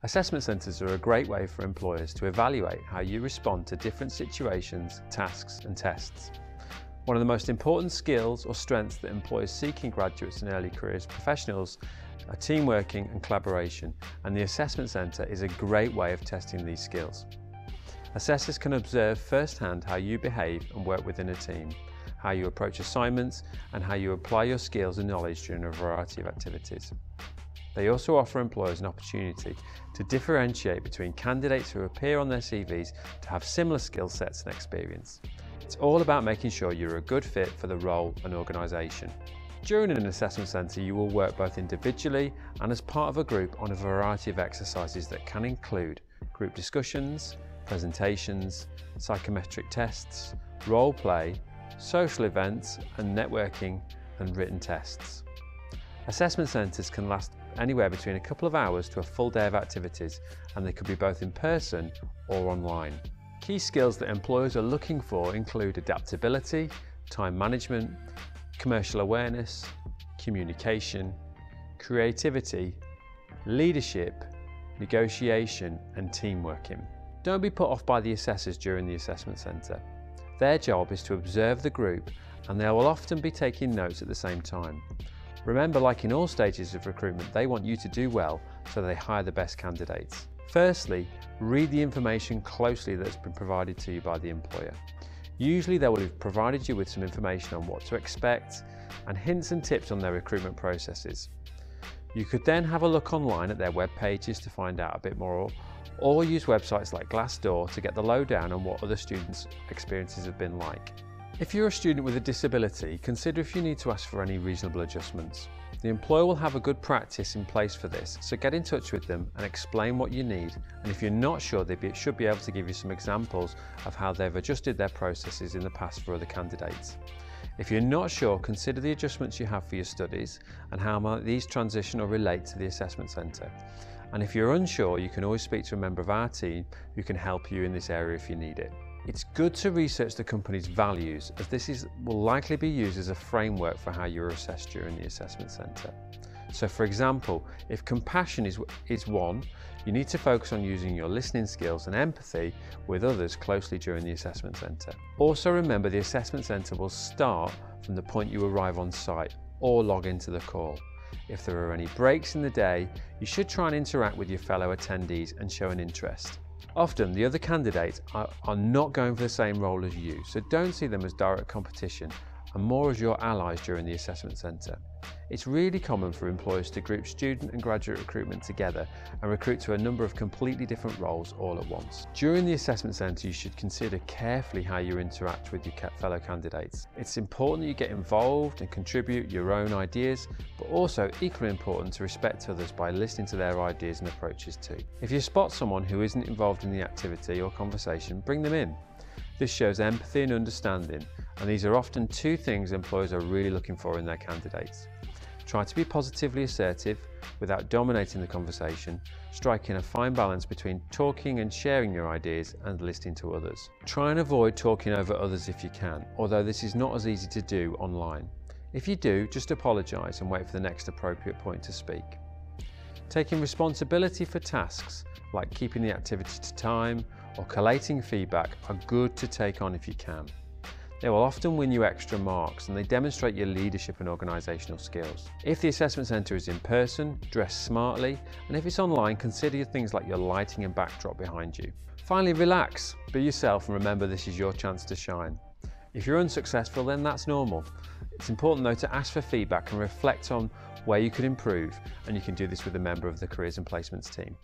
Assessment centres are a great way for employers to evaluate how you respond to different situations, tasks and tests. One of the most important skills or strengths that employers seeking graduates and early careers professionals are team working and collaboration, and the assessment centre is a great way of testing these skills. Assessors can observe firsthand how you behave and work within a team, how you approach assignments and how you apply your skills and knowledge during a variety of activities. They also offer employers an opportunity to differentiate between candidates who appear on their CVs to have similar skill sets and experience. It's all about making sure you're a good fit for the role and organisation. During an assessment centre, you will work both individually and as part of a group on a variety of exercises that can include group discussions, presentations, psychometric tests, role play, social events and networking and written tests. Assessment centres can last anywhere between a couple of hours to a full day of activities, and they could be both in person or online. Key skills that employers are looking for include adaptability, time management, commercial awareness, communication, creativity, leadership, negotiation and team working. Don't be put off by the assessors during the assessment centre. Their job is to observe the group, and they will often be taking notes at the same time. Remember, like in all stages of recruitment, they want you to do well so they hire the best candidates. Firstly, read the information closely that's been provided to you by the employer. Usually they will have provided you with some information on what to expect and hints and tips on their recruitment processes. You could then have a look online at their web pages to find out a bit more, or use websites like Glassdoor to get the lowdown on what other students' experiences have been like. If you're a student with a disability, consider if you need to ask for any reasonable adjustments. The employer will have a good practice in place for this, so get in touch with them and explain what you need, and if you're not sure, they should be able to give you some examples of how they've adjusted their processes in the past for other candidates. If you're not sure, consider the adjustments you have for your studies and how might these transition or relate to the assessment centre. And if you're unsure, you can always speak to a member of our team who can help you in this area if you need it. It's good to research the company's values, as this will likely be used as a framework for how you're assessed during the assessment centre. So for example, if compassion is one, you need to focus on using your listening skills and empathy with others closely during the assessment centre. Also remember, the assessment centre will start from the point you arrive on site or log into the call. If there are any breaks in the day, you should try and interact with your fellow attendees and show an interest. Often the other candidates are not going for the same role as you, so don't see them as direct competition and more as your allies during the assessment centre. It's really common for employers to group student and graduate recruitment together and recruit to a number of completely different roles all at once. During the assessment centre, you should consider carefully how you interact with your fellow candidates. It's important that you get involved and contribute your own ideas, but also equally important to respect others by listening to their ideas and approaches too. If you spot someone who isn't involved in the activity or conversation, bring them in. This shows empathy and understanding, and these are often two things employers are really looking for in their candidates. Try to be positively assertive without dominating the conversation, striking a fine balance between talking and sharing your ideas and listening to others. Try and avoid talking over others if you can, although this is not as easy to do online. If you do, just apologise and wait for the next appropriate point to speak. Taking responsibility for tasks like keeping the activity to time or collating feedback are good to take on if you can. They will often win you extra marks, and they demonstrate your leadership and organisational skills. If the assessment centre is in person, dress smartly, and if it's online, consider things like your lighting and backdrop behind you. Finally, relax, be yourself, and remember this is your chance to shine. If you're unsuccessful, then that's normal. It's important though to ask for feedback and reflect on where you could improve, and you can do this with a member of the Careers and Placements team.